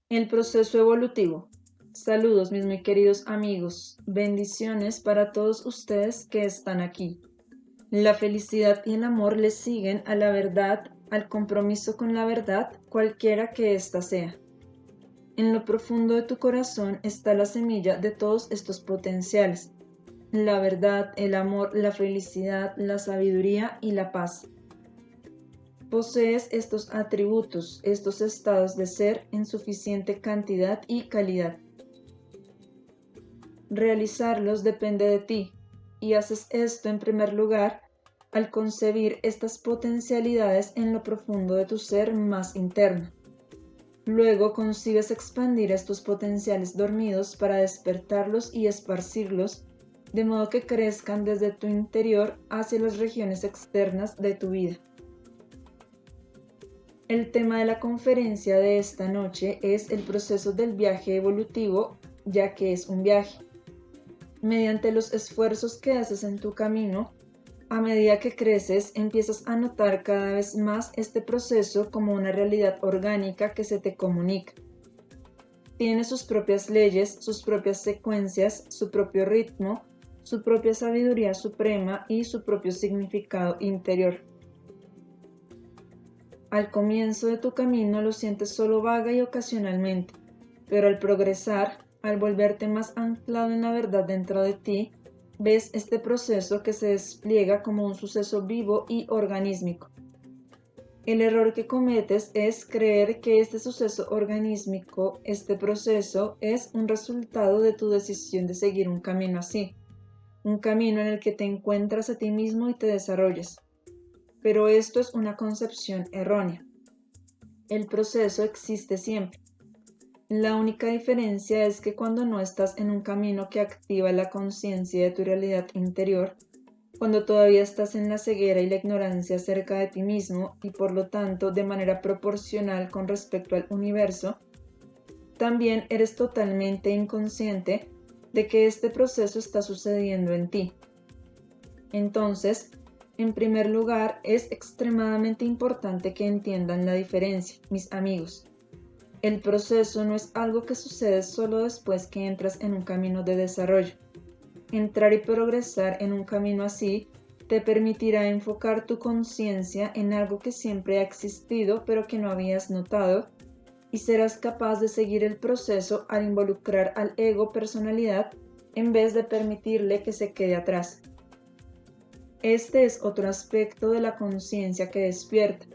El proceso evolutivo. Saludos mis muy queridos amigos, bendiciones para todos ustedes que están aquí. La felicidad y el amor les siguen a la verdad, al compromiso con la verdad, cualquiera que ésta sea. En lo profundo de tu corazón está la semilla de todos estos potenciales, la verdad, el amor, la felicidad, la sabiduría y la paz. Posees estos atributos, estos estados de ser en suficiente cantidad y calidad. Realizarlos depende de ti, y haces esto en primer lugar al concebir estas potencialidades en lo profundo de tu ser más interno. Luego concibes expandir estos potenciales dormidos para despertarlos y esparcirlos, de modo que crezcan desde tu interior hacia las regiones externas de tu vida. El tema de la conferencia de esta noche es el proceso del viaje evolutivo, ya que es un viaje. Mediante los esfuerzos que haces en tu camino, a medida que creces, empiezas a notar cada vez más este proceso como una realidad orgánica que se te comunica. Tiene sus propias leyes, sus propias secuencias, su propio ritmo, su propia sabiduría suprema y su propio significado interior. Al comienzo de tu camino lo sientes solo vaga y ocasionalmente, pero al progresar, al volverte más anclado en la verdad dentro de ti, ves este proceso que se despliega como un suceso vivo y organísmico. El error que cometes es creer que este suceso organísmico, este proceso, es un resultado de tu decisión de seguir un camino así, un camino en el que te encuentras a ti mismo y te desarrollas. Pero esto es una concepción errónea. El proceso existe siempre. La única diferencia es que cuando no estás en un camino que activa la conciencia de tu realidad interior, cuando todavía estás en la ceguera y la ignorancia acerca de ti mismo y por lo tanto de manera proporcional con respecto al universo, también eres totalmente inconsciente de que este proceso está sucediendo en ti. Entonces, en primer lugar, es extremadamente importante que entiendan la diferencia, mis amigos. El proceso no es algo que sucede solo después que entras en un camino de desarrollo. Entrar y progresar en un camino así te permitirá enfocar tu conciencia en algo que siempre ha existido pero que no habías notado, y serás capaz de seguir el proceso al involucrar al ego personalidad en vez de permitirle que se quede atrás. Este es otro aspecto de la conciencia que despierta,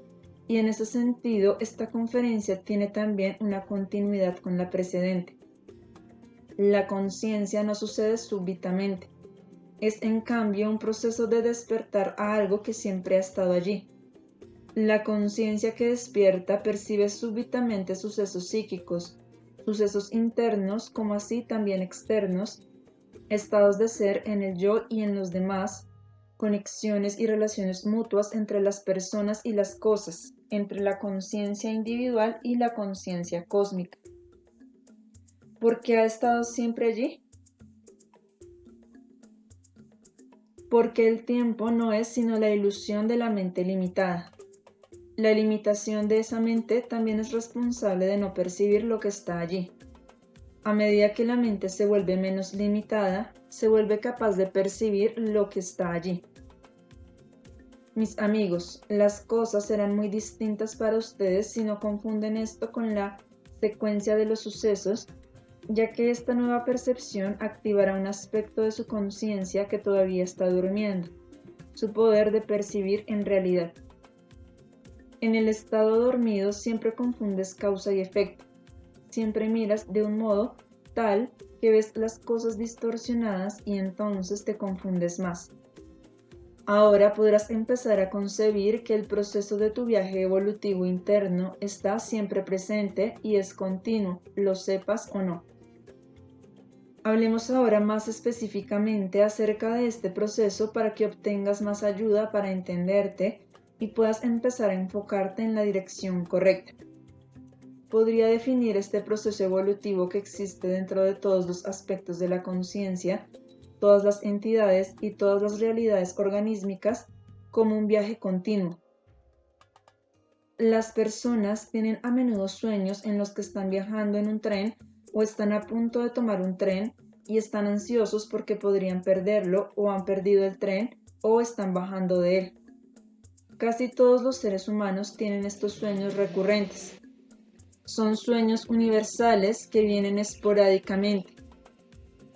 y en ese sentido esta conferencia tiene también una continuidad con la precedente. La conciencia no sucede súbitamente, es en cambio un proceso de despertar a algo que siempre ha estado allí. La conciencia que despierta percibe súbitamente sucesos psíquicos, sucesos internos como así también externos, estados de ser en el yo y en los demás, conexiones y relaciones mutuas entre las personas y las cosas, entre la conciencia individual y la conciencia cósmica. ¿Por qué ha estado siempre allí? Porque el tiempo no es sino la ilusión de la mente limitada. La limitación de esa mente también es responsable de no percibir lo que está allí. A medida que la mente se vuelve menos limitada, se vuelve capaz de percibir lo que está allí. Mis amigos, las cosas serán muy distintas para ustedes si no confunden esto con la secuencia de los sucesos, ya que esta nueva percepción activará un aspecto de su conciencia que todavía está durmiendo, su poder de percibir en realidad. En el estado dormido siempre confundes causa y efecto, siempre miras de un modo tal que ves las cosas distorsionadas y entonces te confundes más. Ahora podrás empezar a concebir que el proceso de tu viaje evolutivo interno está siempre presente y es continuo, lo sepas o no. Hablemos ahora más específicamente acerca de este proceso para que obtengas más ayuda para entenderte y puedas empezar a enfocarte en la dirección correcta. Podría definir este proceso evolutivo que existe dentro de todos los aspectos de la conciencia, todas las entidades y todas las realidades organísmicas como un viaje continuo. Las personas tienen a menudo sueños en los que están viajando en un tren o están a punto de tomar un tren y están ansiosos porque podrían perderlo o han perdido el tren o están bajando de él. Casi todos los seres humanos tienen estos sueños recurrentes. Son sueños universales que vienen esporádicamente.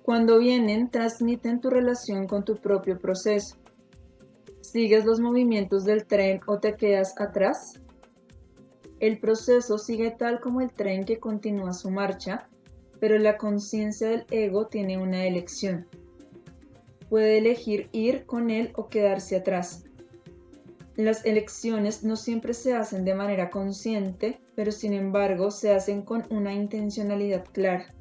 Cuando vienen, transmiten tu relación con tu propio proceso. ¿Sigues los movimientos del tren o te quedas atrás? El proceso sigue tal como el tren que continúa su marcha, pero la conciencia del ego tiene una elección. Puede elegir ir con él o quedarse atrás. Las elecciones no siempre se hacen de manera consciente, pero sin embargo se hacen con una intencionalidad clara.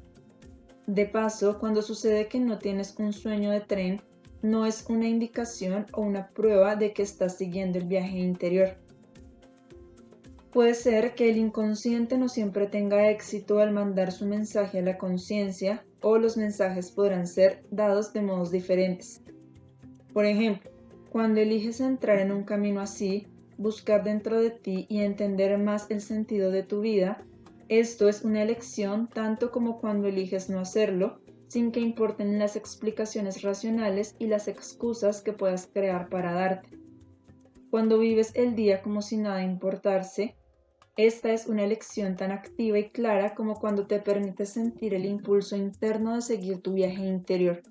De paso, cuando sucede que no tienes un sueño de tren, no es una indicación o una prueba de que estás siguiendo el viaje interior. Puede ser que el inconsciente no siempre tenga éxito al mandar su mensaje a la conciencia, o los mensajes podrán ser dados de modos diferentes. Por ejemplo, cuando eliges entrar en un camino así, buscar dentro de ti y entender más el sentido de tu vida, esto es una elección tanto como cuando eliges no hacerlo, sin que importen las explicaciones racionales y las excusas que puedas crear para darte. Cuando vives el día como si nada importase, esta es una elección tan activa y clara como cuando te permites sentir el impulso interno de seguir tu viaje interior.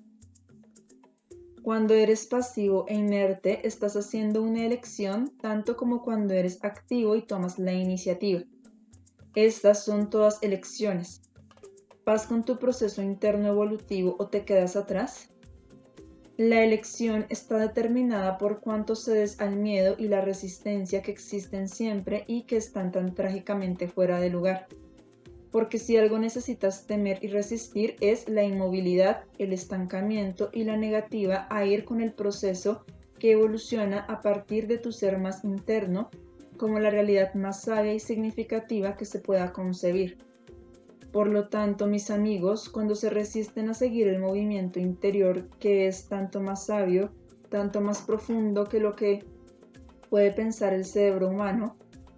Cuando eres pasivo e inerte, estás haciendo una elección tanto como cuando eres activo y tomas la iniciativa. Estas son todas elecciones. ¿Vas con tu proceso interno evolutivo o te quedas atrás? La elección está determinada por cuánto cedes al miedo y la resistencia que existen siempre y que están tan trágicamente fuera de lugar. Porque si algo necesitas temer y resistir es la inmovilidad, el estancamiento y la negativa a ir con el proceso que evoluciona a partir de tu ser más interno como la realidad más sabia y significativa que se pueda concebir. Por lo tanto, mis amigos, cuando se resisten a seguir el movimiento interior que es tanto más sabio, tanto más profundo que lo que puede pensar el cerebro humano,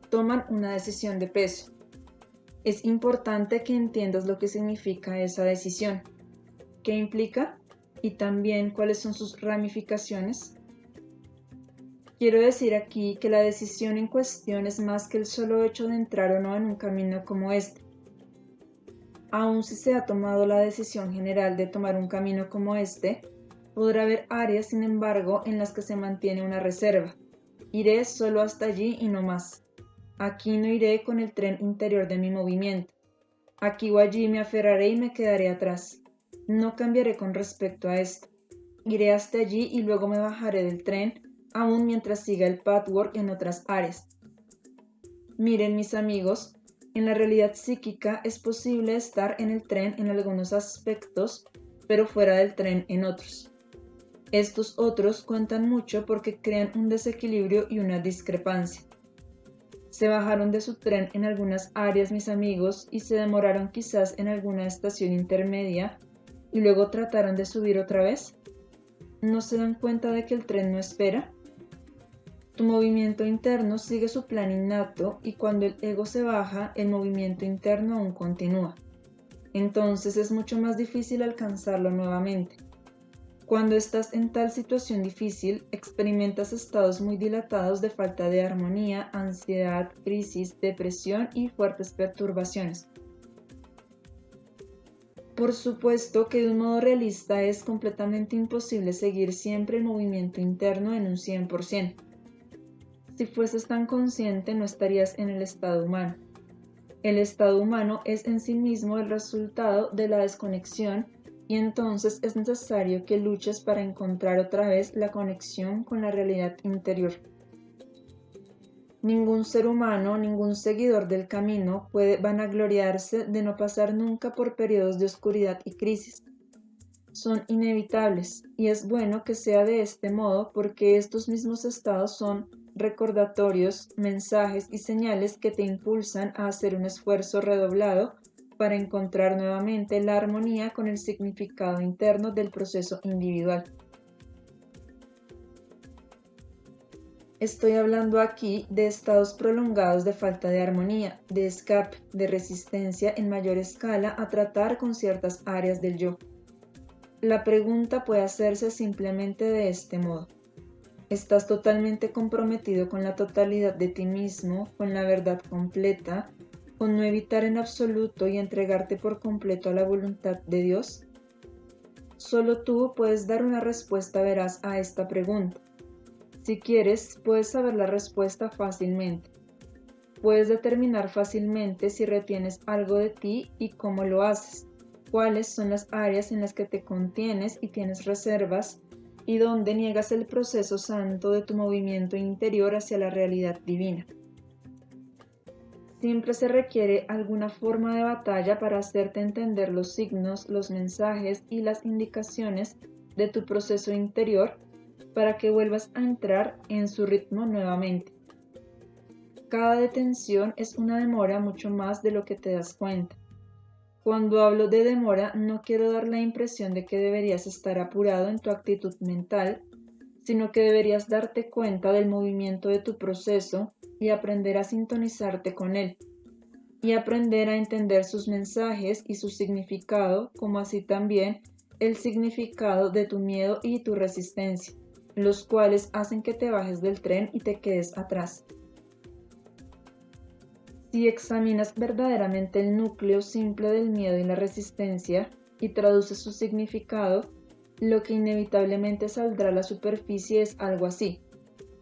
toman una decisión de peso. Es importante que entiendas lo que significa esa decisión, qué implica y también cuáles son sus ramificaciones. Quiero decir aquí que la decisión en cuestión es más que el solo hecho de entrar o no en un camino como este. Aun si se ha tomado la decisión general de tomar un camino como este, podrá haber áreas, sin embargo, en las que se mantiene una reserva. Iré solo hasta allí y no más. Aquí no iré con el tren interior de mi movimiento. Aquí o allí me aferraré y me quedaré atrás. No cambiaré con respecto a esto. Iré hasta allí y luego me bajaré del tren, aun mientras siga el patchwork en otras áreas. Miren, mis amigos, en la realidad psíquica es posible estar en el tren en algunos aspectos, pero fuera del tren en otros. Estos otros cuentan mucho porque crean un desequilibrio y una discrepancia. Se bajaron de su tren en algunas áreas, mis amigos, y se demoraron quizás en alguna estación intermedia y luego trataron de subir otra vez. ¿No se dan cuenta de que el tren no espera? Tu movimiento interno sigue su plan innato y cuando el ego se baja, el movimiento interno aún continúa. Entonces es mucho más difícil alcanzarlo nuevamente. Cuando estás en tal situación difícil, experimentas estados muy dilatados de falta de armonía, ansiedad, crisis, depresión y fuertes perturbaciones. Por supuesto que de un modo realista es completamente imposible seguir siempre el movimiento interno en un 100%. Si fueses tan consciente, no estarías en el estado humano. El estado humano es en sí mismo el resultado de la desconexión y entonces es necesario que luches para encontrar otra vez la conexión con la realidad interior. Ningún ser humano, ningún seguidor del camino puede vanagloriarse de no pasar nunca por periodos de oscuridad y crisis. Son inevitables y es bueno que sea de este modo porque estos mismos estados son recordatorios, mensajes y señales que te impulsan a hacer un esfuerzo redoblado para encontrar nuevamente la armonía con el significado interno del proceso individual. Estoy hablando aquí de estados prolongados de falta de armonía, de escape, de resistencia en mayor escala a tratar con ciertas áreas del yo. La pregunta puede hacerse simplemente de este modo. ¿Estás totalmente comprometido con la totalidad de ti mismo, con la verdad completa, con no evitar en absoluto y entregarte por completo a la voluntad de Dios? Solo tú puedes dar una respuesta veraz a esta pregunta. Si quieres, puedes saber la respuesta fácilmente. Puedes determinar fácilmente si retienes algo de ti y cómo lo haces, cuáles son las áreas en las que te contienes y tienes reservas, y dónde niegas el proceso santo de tu movimiento interior hacia la realidad divina. Siempre se requiere alguna forma de batalla para hacerte entender los signos, los mensajes y las indicaciones de tu proceso interior para que vuelvas a entrar en su ritmo nuevamente. Cada detención es una demora mucho más de lo que te das cuenta. Cuando hablo de demora, no quiero dar la impresión de que deberías estar apurado en tu actitud mental, sino que deberías darte cuenta del movimiento de tu proceso y aprender a sintonizarte con él, y aprender a entender sus mensajes y su significado, como así también el significado de tu miedo y tu resistencia, los cuales hacen que te bajes del tren y te quedes atrás. Si examinas verdaderamente el núcleo simple del miedo y la resistencia y traduces su significado, lo que inevitablemente saldrá a la superficie es algo así: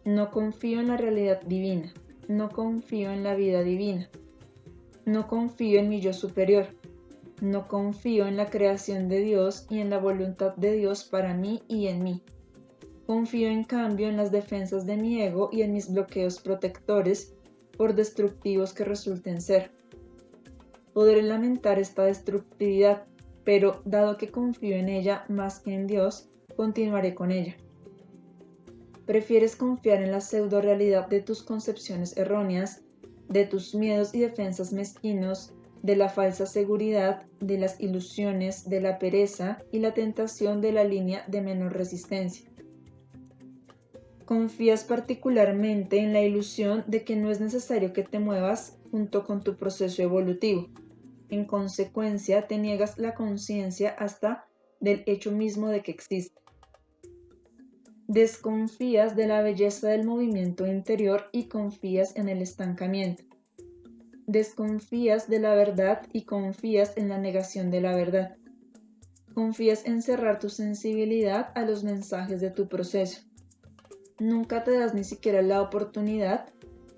no confío en la realidad divina, no confío en la vida divina, no confío en mi yo superior, no confío en la creación de Dios y en la voluntad de Dios para mí y en mí. Confío en cambio en las defensas de mi ego y en mis bloqueos protectores, por destructivos que resulten ser. Podré lamentar esta destructividad, pero dado que confío en ella más que en Dios, continuaré con ella. ¿Prefieres confiar en la pseudo realidad de tus concepciones erróneas, de tus miedos y defensas mezquinos, de la falsa seguridad, de las ilusiones, de la pereza y la tentación de la línea de menor resistencia? ¿Confías particularmente en la ilusión de que no es necesario que te muevas junto con tu proceso evolutivo? En consecuencia, te niegas la conciencia hasta del hecho mismo de que existe. Desconfías de la belleza del movimiento interior y confías en el estancamiento. Desconfías de la verdad y confías en la negación de la verdad. Confías en cerrar tu sensibilidad a los mensajes de tu proceso. Nunca te das ni siquiera la oportunidad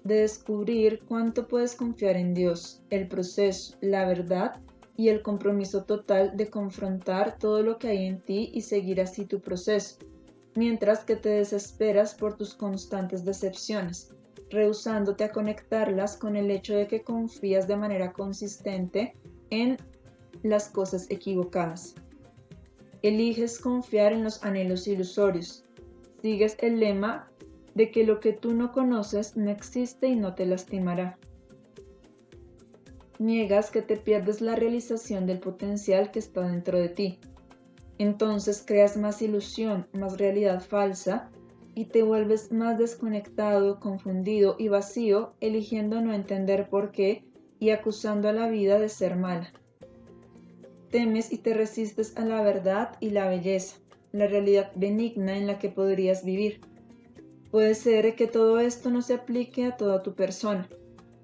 de descubrir cuánto puedes confiar en Dios, el proceso, la verdad y el compromiso total de confrontar todo lo que hay en ti y seguir así tu proceso, mientras que te desesperas por tus constantes decepciones, rehusándote a conectarlas con el hecho de que confías de manera consistente en las cosas equivocadas. Eliges confiar en los anhelos ilusorios. Sigues el lema de que lo que tú no conoces no existe y no te lastimará. Niegas que te pierdes la realización del potencial que está dentro de ti. Entonces creas más ilusión, más realidad falsa y te vuelves más desconectado, confundido y vacío, eligiendo no entender por qué y acusando a la vida de ser mala. Temes y te resistes a la verdad y la belleza, la realidad benigna en la que podrías vivir. Puede ser que todo esto no se aplique a toda tu persona,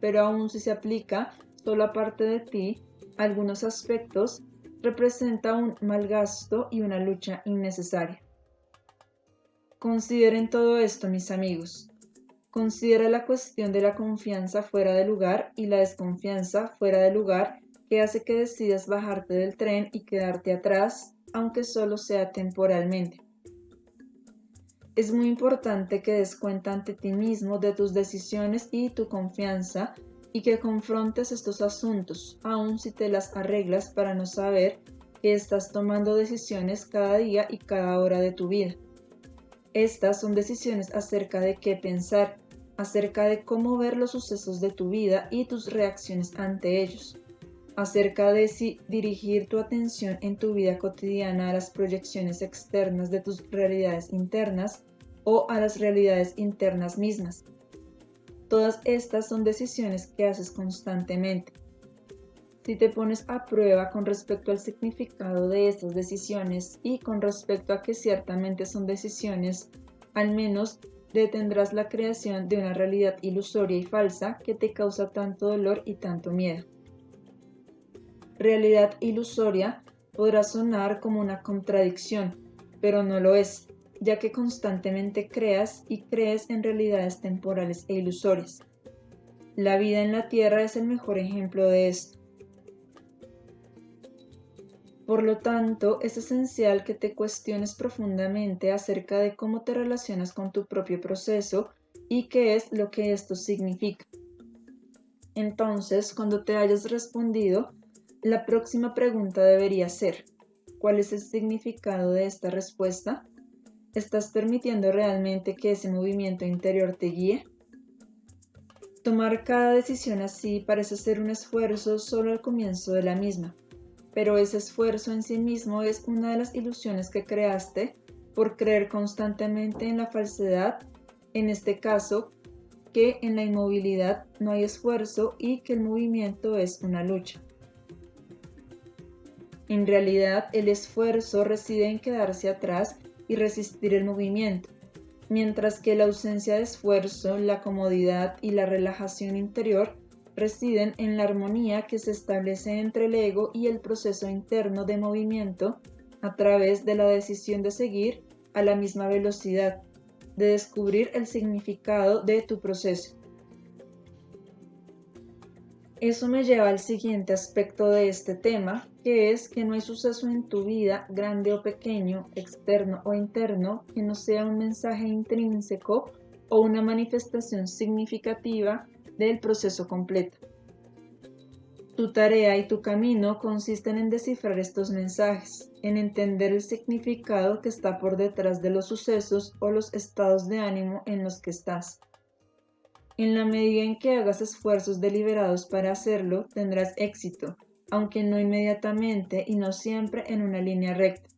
pero aun si se aplica solo a parte de ti, algunos aspectos, representa un mal gasto y una lucha innecesaria. Consideren todo esto, mis amigos. Considera la cuestión de la confianza fuera de lugar y la desconfianza fuera de lugar que hace que decidas bajarte del tren y quedarte atrás, aunque solo sea temporalmente. Es muy importante que des cuenta ante ti mismo de tus decisiones y tu confianza y que confrontes estos asuntos, aun si te las arreglas para no saber que estás tomando decisiones cada día y cada hora de tu vida. Estas son decisiones acerca de qué pensar, acerca de cómo ver los sucesos de tu vida y tus reacciones ante ellos, acerca de si dirigir tu atención en tu vida cotidiana a las proyecciones externas de tus realidades internas o a las realidades internas mismas. Todas estas son decisiones que haces constantemente. Si te pones a prueba con respecto al significado de estas decisiones y con respecto a que ciertamente son decisiones, al menos detendrás la creación de una realidad ilusoria y falsa que te causa tanto dolor y tanto miedo. Realidad ilusoria podrá sonar como una contradicción, pero no lo es, ya que constantemente creas y crees en realidades temporales e ilusorias. La vida en la Tierra es el mejor ejemplo de esto. Por lo tanto, es esencial que te cuestiones profundamente acerca de cómo te relacionas con tu propio proceso y qué es lo que esto significa. Entonces, cuando te hayas respondido, la próxima pregunta debería ser: ¿cuál es el significado de esta respuesta? ¿Estás permitiendo realmente que ese movimiento interior te guíe? Tomar cada decisión así parece ser un esfuerzo solo al comienzo de la misma, pero ese esfuerzo en sí mismo es una de las ilusiones que creaste por creer constantemente en la falsedad, en este caso, que en la inmovilidad no hay esfuerzo y que el movimiento es una lucha. En realidad, el esfuerzo reside en quedarse atrás y resistir el movimiento, mientras que la ausencia de esfuerzo, la comodidad y la relajación interior residen en la armonía que se establece entre el ego y el proceso interno de movimiento a través de la decisión de seguir a la misma velocidad, de descubrir el significado de tu proceso. Eso me lleva al siguiente aspecto de este tema, que es que no hay suceso en tu vida, grande o pequeño, externo o interno, que no sea un mensaje intrínseco o una manifestación significativa del proceso completo. Tu tarea y tu camino consisten en descifrar estos mensajes, en entender el significado que está por detrás de los sucesos o los estados de ánimo en los que estás. En la medida en que hagas esfuerzos deliberados para hacerlo, tendrás éxito, aunque no inmediatamente y no siempre en una línea recta.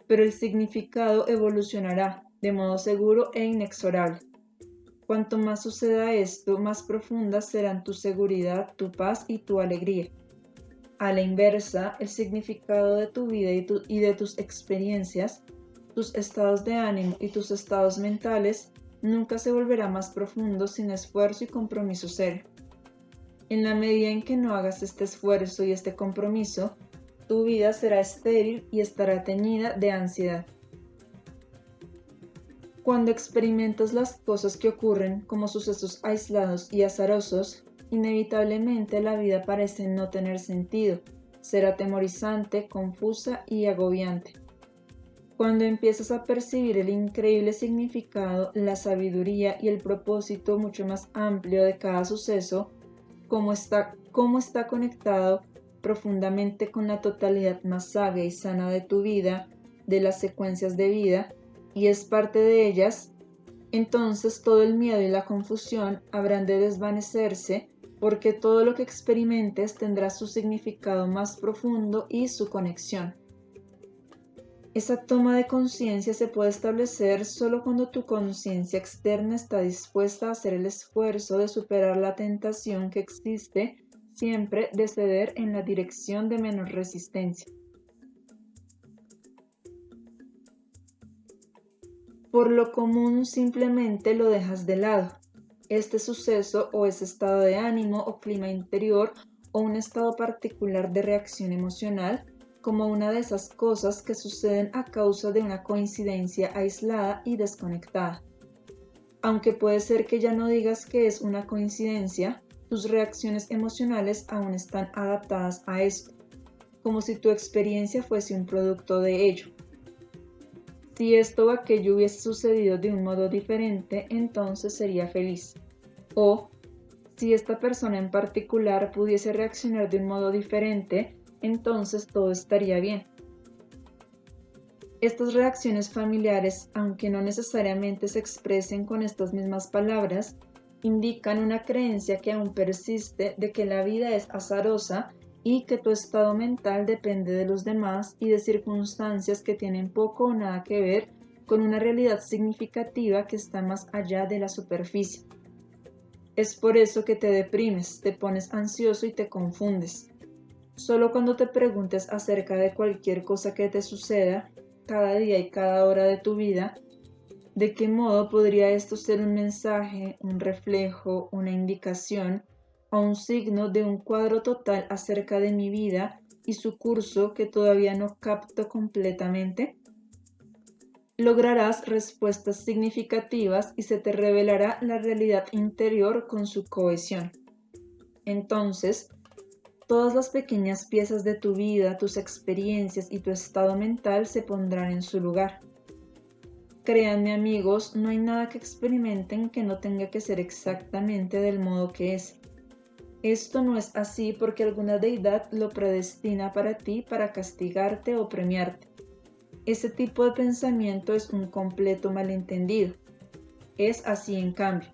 Pero el significado evolucionará, de modo seguro e inexorable. Cuanto más suceda esto, más profundas serán tu seguridad, tu paz y tu alegría. A la inversa, el significado de tu vida y de tus experiencias, tus estados de ánimo y tus estados mentales nunca se volverá más profundo sin esfuerzo y compromiso serio. En la medida en que no hagas este esfuerzo y este compromiso, tu vida será estéril y estará teñida de ansiedad. Cuando experimentas las cosas que ocurren como sucesos aislados y azarosos, inevitablemente la vida parece no tener sentido, ser atemorizante, confusa y agobiante. Cuando empiezas a percibir el increíble significado, la sabiduría y el propósito mucho más amplio de cada suceso, cómo está conectado profundamente con la totalidad más sabia y sana de tu vida, de las secuencias de vida, y es parte de ellas, entonces todo el miedo y la confusión habrán de desvanecerse, porque todo lo que experimentes tendrá su significado más profundo y su conexión. Esa toma de conciencia se puede establecer solo cuando tu conciencia externa está dispuesta a hacer el esfuerzo de superar la tentación que existe siempre de ceder en la dirección de menor resistencia. Por lo común simplemente lo dejas de lado. Este suceso o ese estado de ánimo o clima interior o un estado particular de reacción emocional como una de esas cosas que suceden a causa de una coincidencia aislada y desconectada. Aunque puede ser que ya no digas que es una coincidencia, tus reacciones emocionales aún están adaptadas a esto, como si tu experiencia fuese un producto de ello. Si esto o aquello hubiese sucedido de un modo diferente, entonces sería feliz. O, si esta persona en particular pudiese reaccionar de un modo diferente, entonces todo estaría bien. Estas reacciones familiares, aunque no necesariamente se expresen con estas mismas palabras, indican una creencia que aún persiste de que la vida es azarosa y que tu estado mental depende de los demás y de circunstancias que tienen poco o nada que ver con una realidad significativa que está más allá de la superficie. Es por eso que te deprimes, te pones ansioso y te confundes. Solo cuando te preguntes acerca de cualquier cosa que te suceda, cada día y cada hora de tu vida, ¿de qué modo podría esto ser un mensaje, un reflejo, una indicación o un signo de un cuadro total acerca de mi vida y su curso que todavía no capto completamente? Lograrás respuestas significativas y se te revelará la realidad interior con su cohesión. Entonces, todas las pequeñas piezas de tu vida, tus experiencias y tu estado mental se pondrán en su lugar. Créanme amigos, no hay nada que experimenten que no tenga que ser exactamente del modo que es. Esto no es así porque alguna deidad lo predestina para ti para castigarte o premiarte. Ese tipo de pensamiento es un completo malentendido. Es así en cambio.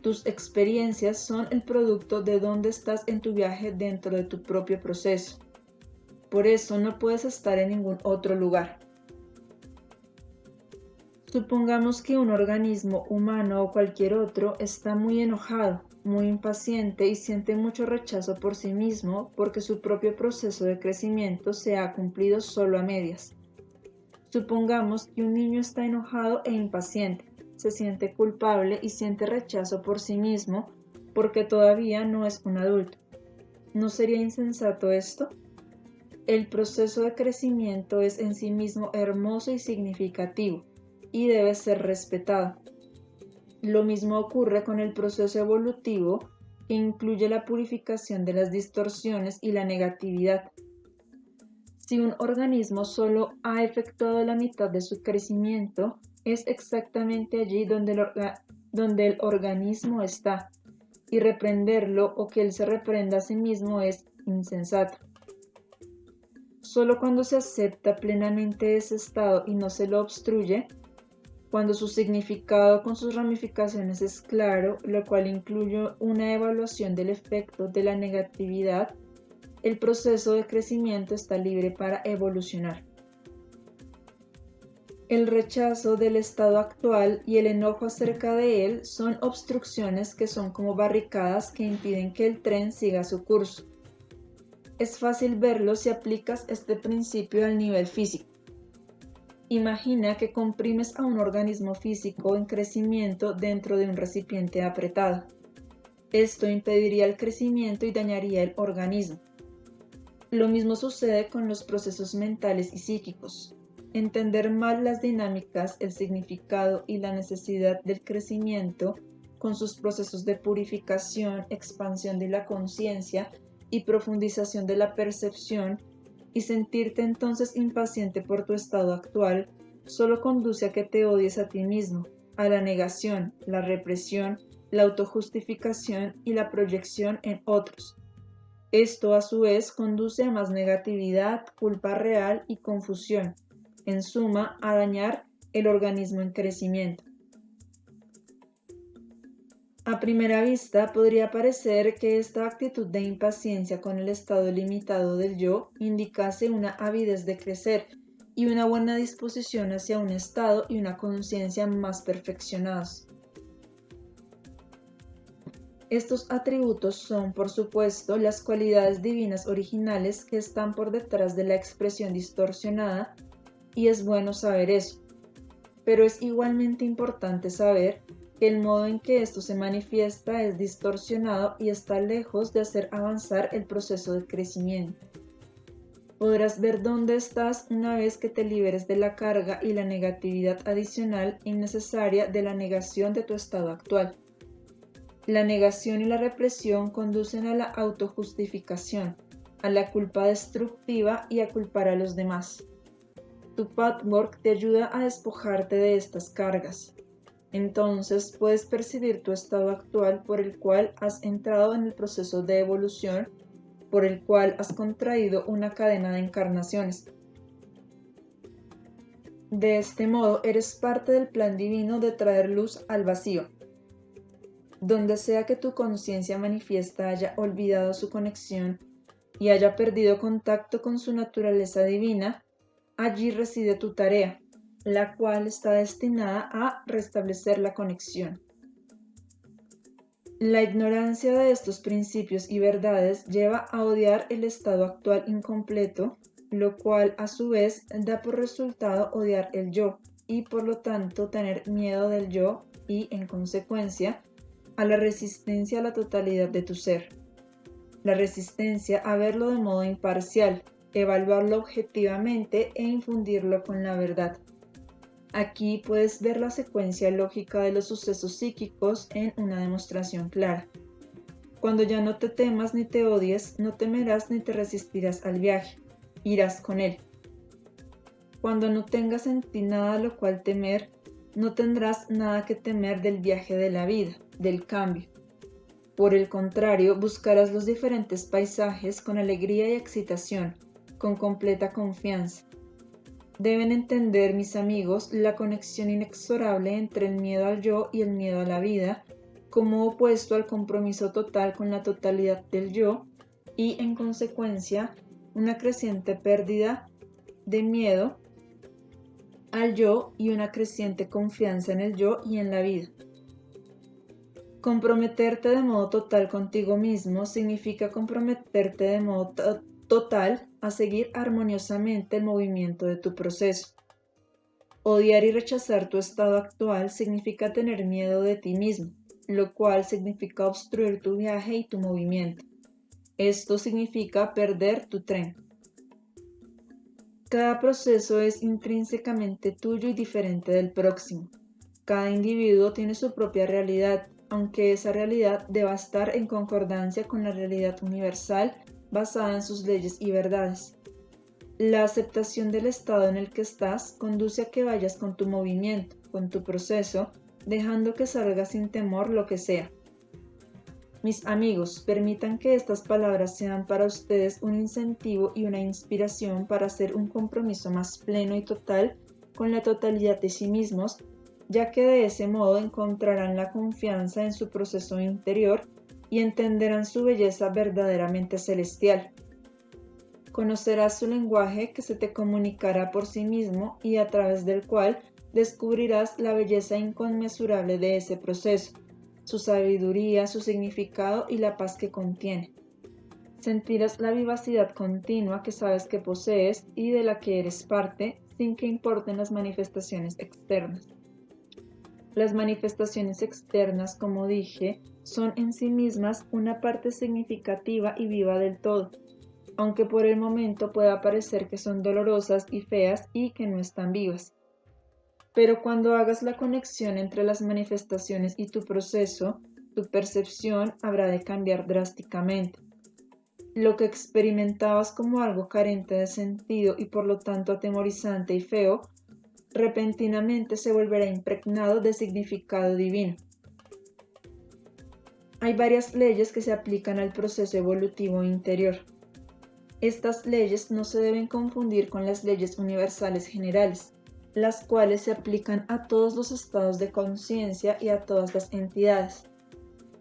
Tus experiencias son el producto de dónde estás en tu viaje dentro de tu propio proceso. Por eso no puedes estar en ningún otro lugar. Supongamos que un organismo humano o cualquier otro está muy enojado, muy impaciente y siente mucho rechazo por sí mismo porque su propio proceso de crecimiento se ha cumplido solo a medias. Supongamos que un niño está enojado e impaciente, se siente culpable y siente rechazo por sí mismo porque todavía no es un adulto. ¿No sería insensato esto? El proceso de crecimiento es en sí mismo hermoso y significativo y debe ser respetado. Lo mismo ocurre con el proceso evolutivo que incluye la purificación de las distorsiones y la negatividad. Si un organismo solo ha efectuado la mitad de su crecimiento, es exactamente allí donde el organismo está, y reprenderlo o que él se reprenda a sí mismo es insensato. Solo cuando se acepta plenamente ese estado y no se lo obstruye, cuando su significado con sus ramificaciones es claro, lo cual incluye una evaluación del efecto de la negatividad, el proceso de crecimiento está libre para evolucionar. El rechazo del estado actual y el enojo acerca de él son obstrucciones que son como barricadas que impiden que el tren siga su curso. Es fácil verlo si aplicas este principio al nivel físico. Imagina que comprimes a un organismo físico en crecimiento dentro de un recipiente apretado. Esto impediría el crecimiento y dañaría el organismo. Lo mismo sucede con los procesos mentales y psíquicos. Entender mal las dinámicas, el significado y la necesidad del crecimiento con sus procesos de purificación, expansión de la conciencia y profundización de la percepción, y sentirte entonces impaciente por tu estado actual, solo conduce a que te odies a ti mismo, a la negación, la represión, la autojustificación y la proyección en otros. Esto a su vez conduce a más negatividad, culpa real y confusión, en suma, a dañar el organismo en crecimiento. A primera vista podría parecer que esta actitud de impaciencia con el estado limitado del yo indicase una avidez de crecer y una buena disposición hacia un estado y una conciencia más perfeccionados. Estos atributos son, por supuesto, las cualidades divinas originales que están por detrás de la expresión distorsionada, y es bueno saber eso. Pero es igualmente importante saber que el modo en que esto se manifiesta es distorsionado y está lejos de hacer avanzar el proceso de crecimiento. Podrás ver dónde estás una vez que te liberes de la carga y la negatividad adicional innecesaria de la negación de tu estado actual. La negación y la represión conducen a la autojustificación, a la culpa destructiva y a culpar a los demás. Tu pathwork te ayuda a despojarte de estas cargas. Entonces puedes percibir tu estado actual por el cual has entrado en el proceso de evolución, por el cual has contraído una cadena de encarnaciones. De este modo eres parte del plan divino de traer luz al vacío. Donde sea que tu conciencia manifiesta haya olvidado su conexión y haya perdido contacto con su naturaleza divina, allí reside tu tarea, la cual está destinada a restablecer la conexión. La ignorancia de estos principios y verdades lleva a odiar el estado actual incompleto, lo cual a su vez da por resultado odiar el yo y por lo tanto tener miedo del yo y, en consecuencia, a la resistencia a la totalidad de tu ser. La resistencia a verlo de modo imparcial, evaluarlo objetivamente e infundirlo con la verdad. Aquí puedes ver la secuencia lógica de los sucesos psíquicos en una demostración clara. Cuando ya no te temas ni te odies, no temerás ni te resistirás al viaje, irás con él. Cuando no tengas en ti nada a lo cual temer, no tendrás nada que temer del viaje de la vida, del cambio. Por el contrario, buscarás los diferentes paisajes con alegría y excitación, con completa confianza. Deben entender, mis amigos, la conexión inexorable entre el miedo al yo y el miedo a la vida, como opuesto al compromiso total con la totalidad del yo y, en consecuencia, una creciente pérdida de miedo al yo y una creciente confianza en el yo y en la vida. Comprometerte de modo total contigo mismo significa comprometerte de modo total a seguir armoniosamente el movimiento de tu proceso. Odiar y rechazar tu estado actual significa tener miedo de ti mismo, lo cual significa obstruir tu viaje y tu movimiento. Esto significa perder tu tren. Cada proceso es intrínsecamente tuyo y diferente del próximo. Cada individuo tiene su propia realidad, aunque esa realidad deba estar en concordancia con la realidad universal basada en sus leyes y verdades. La aceptación del estado en el que estás conduce a que vayas con tu movimiento, con tu proceso, dejando que salga sin temor lo que sea. Mis amigos, permitan que estas palabras sean para ustedes un incentivo y una inspiración para hacer un compromiso más pleno y total con la totalidad de sí mismos, ya que de ese modo encontrarán la confianza en su proceso interior y entenderán su belleza verdaderamente celestial. Conocerás su lenguaje que se te comunicará por sí mismo y a través del cual descubrirás la belleza inconmensurable de ese proceso, su sabiduría, su significado y la paz que contiene. Sentirás la vivacidad continua que sabes que posees y de la que eres parte, sin que importen las manifestaciones externas. Las manifestaciones externas, como dije, son en sí mismas una parte significativa y viva del todo, aunque por el momento pueda parecer que son dolorosas y feas y que no están vivas. Pero cuando hagas la conexión entre las manifestaciones y tu proceso, tu percepción habrá de cambiar drásticamente. Lo que experimentabas como algo carente de sentido y por lo tanto atemorizante y feo, repentinamente se volverá impregnado de significado divino. Hay varias leyes que se aplican al proceso evolutivo interior. Estas leyes no se deben confundir con las leyes universales generales, las cuales se aplican a todos los estados de conciencia y a todas las entidades.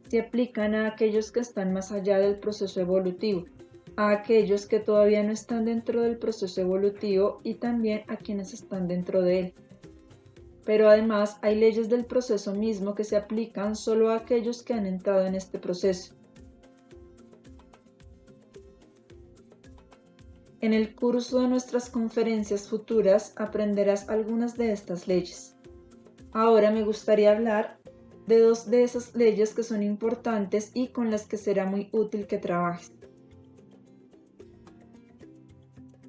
Se aplican a aquellos que están más allá del proceso evolutivo, a aquellos que todavía no están dentro del proceso evolutivo y también a quienes están dentro de él. Pero además hay leyes del proceso mismo que se aplican solo a aquellos que han entrado en este proceso. En el curso de nuestras conferencias futuras aprenderás algunas de estas leyes. Ahora me gustaría hablar de dos de esas leyes que son importantes y con las que será muy útil que trabajes.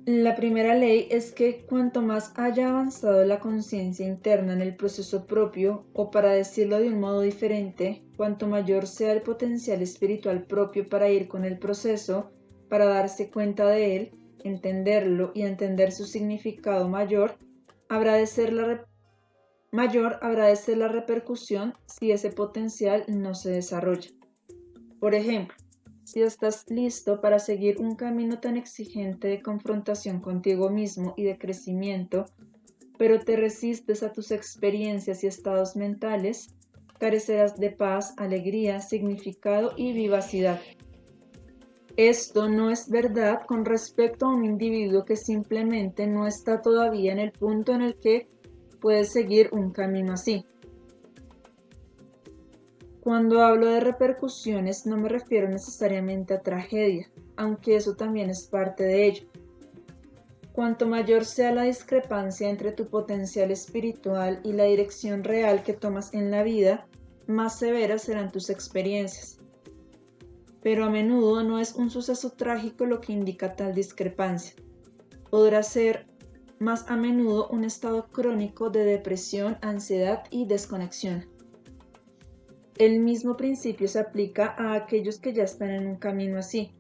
La primera ley es que cuanto más haya avanzado la conciencia interna en el proceso propio, o para decirlo de un modo diferente, cuanto mayor sea el potencial espiritual propio para ir con el proceso, para darse cuenta de él, entenderlo y entender su significado mayor, habrá de ser la repercusión si ese potencial no se desarrolla. Por ejemplo, si estás listo para seguir un camino tan exigente de confrontación contigo mismo y de crecimiento, pero te resistes a tus experiencias y estados mentales, carecerás de paz, alegría, significado y vivacidad. Esto no es verdad con respecto a un individuo que simplemente no está todavía en el punto en el que puedes seguir un camino así. Cuando hablo de repercusiones no me refiero necesariamente a tragedia, aunque eso también es parte de ello. Cuanto mayor sea la discrepancia entre tu potencial espiritual y la dirección real que tomas en la vida, más severas serán tus experiencias. Pero a menudo no es un suceso trágico lo que indica tal discrepancia. Podrá ser más a menudo un estado crónico de depresión, ansiedad y desconexión. El mismo principio se aplica a aquellos que ya están en un camino así.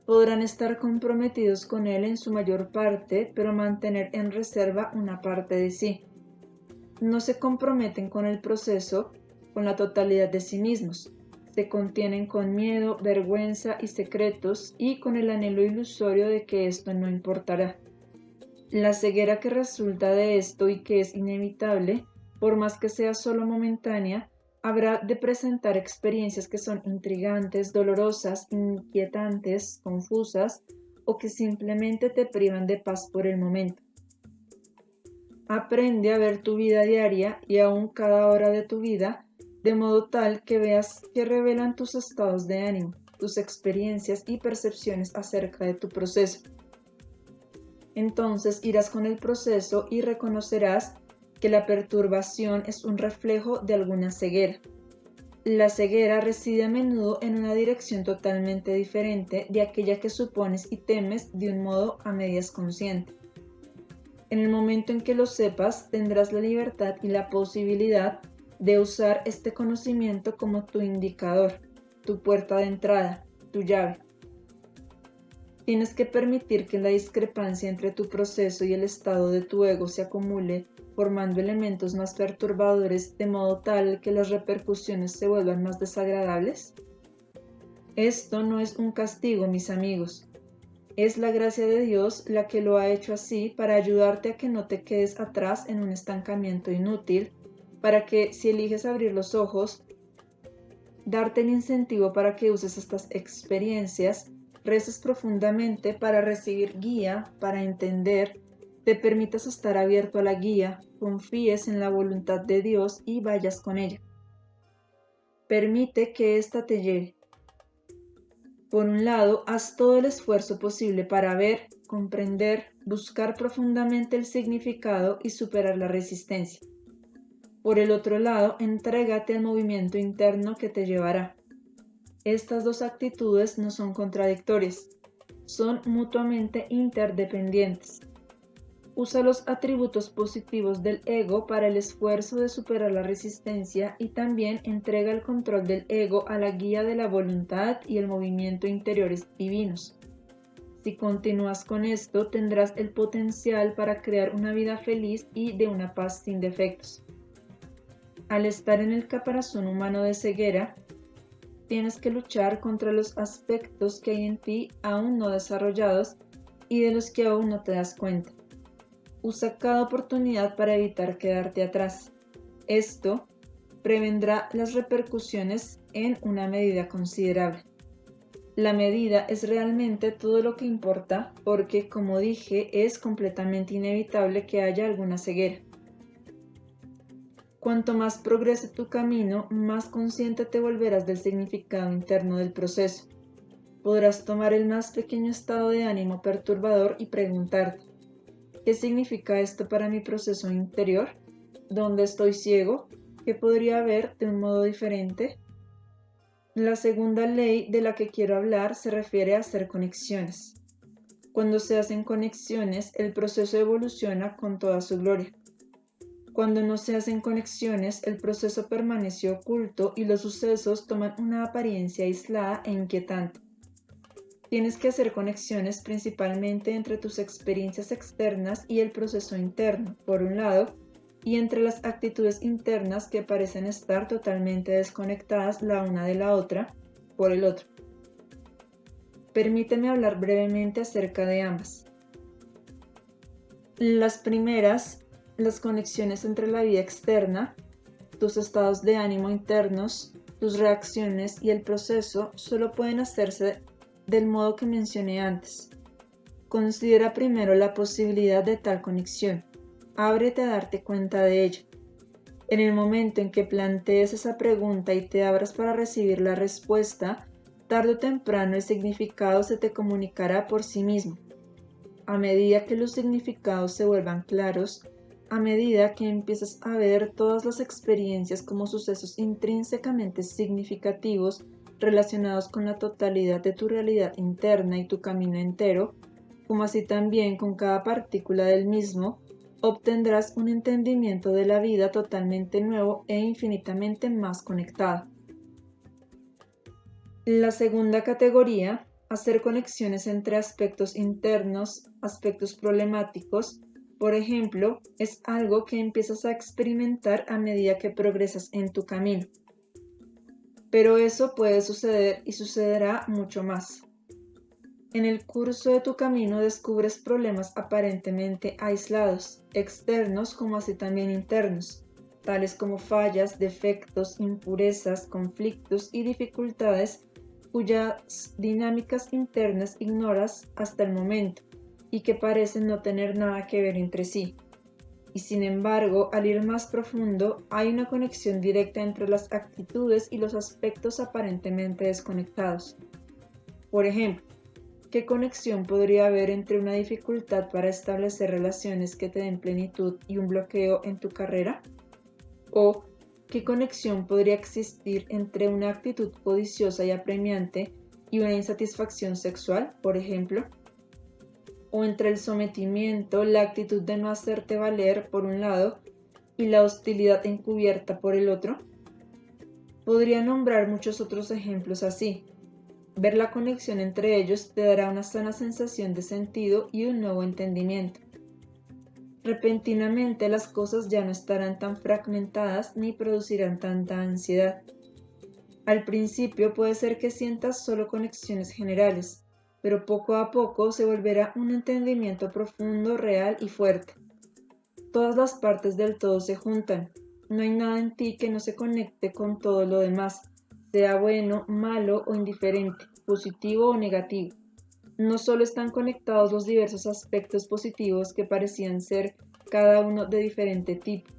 Podrán estar comprometidos con él en su mayor parte, pero mantener en reserva una parte de sí. No se comprometen con el proceso con la totalidad de sí mismos. Se contienen con miedo, vergüenza y secretos y con el anhelo ilusorio de que esto no importará. La ceguera que resulta de esto y que es inevitable, por más que sea solo momentánea, habrá de presentar experiencias que son intrigantes, dolorosas, inquietantes, confusas o que simplemente te privan de paz por el momento. Aprende a ver tu vida diaria y aún cada hora de tu vida, de modo tal que veas qué revelan tus estados de ánimo, tus experiencias y percepciones acerca de tu proceso. Entonces irás con el proceso y reconocerás que la perturbación es un reflejo de alguna ceguera. La ceguera reside a menudo en una dirección totalmente diferente de aquella que supones y temes de un modo a medias consciente. En el momento en que lo sepas, tendrás la libertad y la posibilidad de usar este conocimiento como tu indicador, tu puerta de entrada, tu llave. Tienes que permitir que la discrepancia entre tu proceso y el estado de tu ego se acumule, formando elementos más perturbadores de modo tal que las repercusiones se vuelvan más desagradables. Esto no es un castigo, mis amigos. Es la gracia de Dios la que lo ha hecho así para ayudarte a que no te quedes atrás en un estancamiento inútil, para que si eliges abrir los ojos, darte el incentivo para que uses estas experiencias, reces profundamente para recibir guía, para entender, te permitas estar abierto a la guía, confíes en la voluntad de Dios y vayas con ella. Permite que ésta te lleve. Por un lado, haz todo el esfuerzo posible para ver, comprender, buscar profundamente el significado y superar la resistencia. Por el otro lado, entrégate al movimiento interno que te llevará. Estas dos actitudes no son contradictorias, son mutuamente interdependientes. Usa los atributos positivos del ego para el esfuerzo de superar la resistencia y también entrega el control del ego a la guía de la voluntad y el movimiento interiores divinos. Si continúas con esto, tendrás el potencial para crear una vida feliz y de una paz sin defectos. Al estar en el caparazón humano de ceguera, tienes que luchar contra los aspectos que hay en ti aún no desarrollados y de los que aún no te das cuenta. Usa cada oportunidad para evitar quedarte atrás. Esto prevendrá las repercusiones en una medida considerable. La medida es realmente todo lo que importa porque, como dije, es completamente inevitable que haya alguna ceguera. Cuanto más progrese tu camino, más consciente te volverás del significado interno del proceso. Podrás tomar el más pequeño estado de ánimo perturbador y preguntarte, ¿qué significa esto para mi proceso interior? ¿Dónde estoy ciego? ¿Qué podría haber de un modo diferente? La segunda ley de la que quiero hablar se refiere a hacer conexiones. Cuando se hacen conexiones, el proceso evoluciona con toda su gloria. Cuando no se hacen conexiones, el proceso permanece oculto y los sucesos toman una apariencia aislada e inquietante. Tienes que hacer conexiones principalmente entre tus experiencias externas y el proceso interno, por un lado, y entre las actitudes internas que parecen estar totalmente desconectadas la una de la otra, por el otro. Permíteme hablar brevemente acerca de ambas. Las primeras, las conexiones entre la vida externa, tus estados de ánimo internos, tus reacciones y el proceso solo pueden hacerse del modo que mencioné antes. Considera primero la posibilidad de tal conexión. ábrete a darte cuenta de ello. En el momento en que plantees esa pregunta y te abras para recibir la respuesta, tarde o temprano el significado se te comunicará por sí mismo. A medida que los significados se vuelvan claros, a medida que empiezas a ver todas las experiencias como sucesos intrínsecamente significativos relacionados con la totalidad de tu realidad interna y tu camino entero, como así también con cada partícula del mismo, obtendrás un entendimiento de la vida totalmente nuevo e infinitamente más conectado. La segunda categoría, hacer conexiones entre aspectos internos, aspectos problemáticos, por ejemplo, es algo que empiezas a experimentar a medida que progresas en tu camino. Pero eso puede suceder y sucederá mucho más. En el curso de tu camino descubres problemas aparentemente aislados, externos como así también internos, tales como fallas, defectos, impurezas, conflictos y dificultades cuyas dinámicas internas ignoras hasta el momento y que parecen no tener nada que ver entre sí. Y sin embargo, al ir más profundo, hay una conexión directa entre las actitudes y los aspectos aparentemente desconectados. Por ejemplo, ¿qué conexión podría haber entre una dificultad para establecer relaciones que te den plenitud y un bloqueo en tu carrera? ¿O qué conexión podría existir entre una actitud codiciosa y apremiante y una insatisfacción sexual, por ejemplo? ¿O entre el sometimiento, la actitud de no hacerte valer por un lado y la hostilidad encubierta por el otro? Podría nombrar muchos otros ejemplos así. Ver la conexión entre ellos te dará una sana sensación de sentido y un nuevo entendimiento. Repentinamente las cosas ya no estarán tan fragmentadas ni producirán tanta ansiedad. Al principio puede ser que sientas solo conexiones generales, pero poco a poco se volverá un entendimiento profundo, real y fuerte. Todas las partes del todo se juntan. No hay nada en ti que no se conecte con todo lo demás, sea bueno, malo o indiferente, positivo o negativo. No solo están conectados los diversos aspectos positivos que parecían ser cada uno de diferente tipo,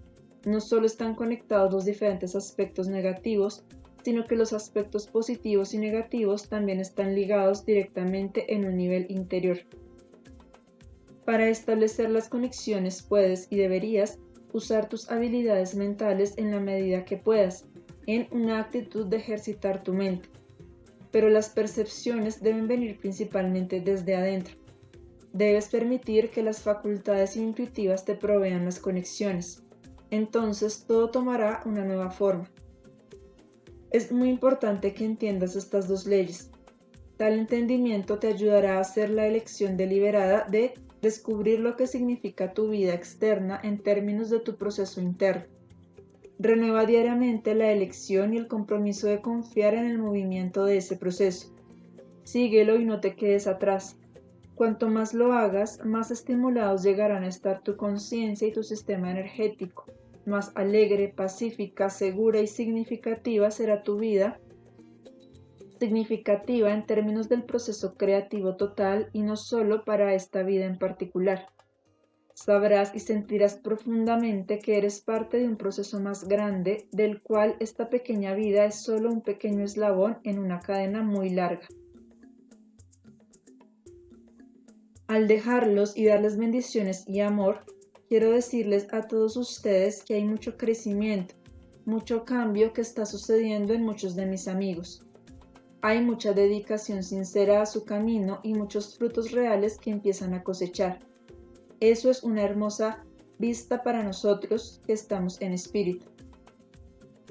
no solo están conectados los diferentes aspectos negativos, sino que los aspectos positivos y negativos también están ligados directamente en un nivel interior. Para establecer las conexiones puedes y deberías usar tus habilidades mentales en la medida que puedas, en una actitud de ejercitar tu mente. Pero las percepciones deben venir principalmente desde adentro. Debes permitir que las facultades intuitivas te provean las conexiones. Entonces todo tomará una nueva forma. Es muy importante que entiendas estas dos leyes. Tal entendimiento te ayudará a hacer la elección deliberada de descubrir lo que significa tu vida externa en términos de tu proceso interno. Renueva diariamente la elección y el compromiso de confiar en el movimiento de ese proceso. Síguelo y no te quedes atrás. Cuanto más lo hagas, más estimulados llegarán a estar tu conciencia y tu sistema energético. Más alegre, pacífica, segura y significativa será tu vida. Significativa en términos del proceso creativo total y no solo para esta vida en particular. Sabrás y sentirás profundamente que eres parte de un proceso más grande, del cual esta pequeña vida es solo un pequeño eslabón en una cadena muy larga. Al dejarlos y darles bendiciones y amor, quiero decirles a todos ustedes que hay mucho crecimiento, mucho cambio que está sucediendo en muchos de mis amigos. Hay mucha dedicación sincera a su camino y muchos frutos reales que empiezan a cosechar. Eso es una hermosa vista para nosotros que estamos en espíritu.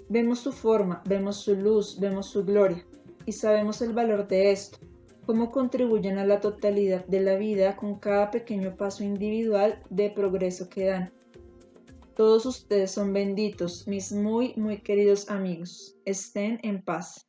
Vemos su forma, vemos su luz, vemos su gloria y sabemos el valor de esto, cómo contribuyen a la totalidad de la vida con cada pequeño paso individual de progreso que dan. Todos ustedes son benditos, mis muy, muy queridos amigos. Estén en paz.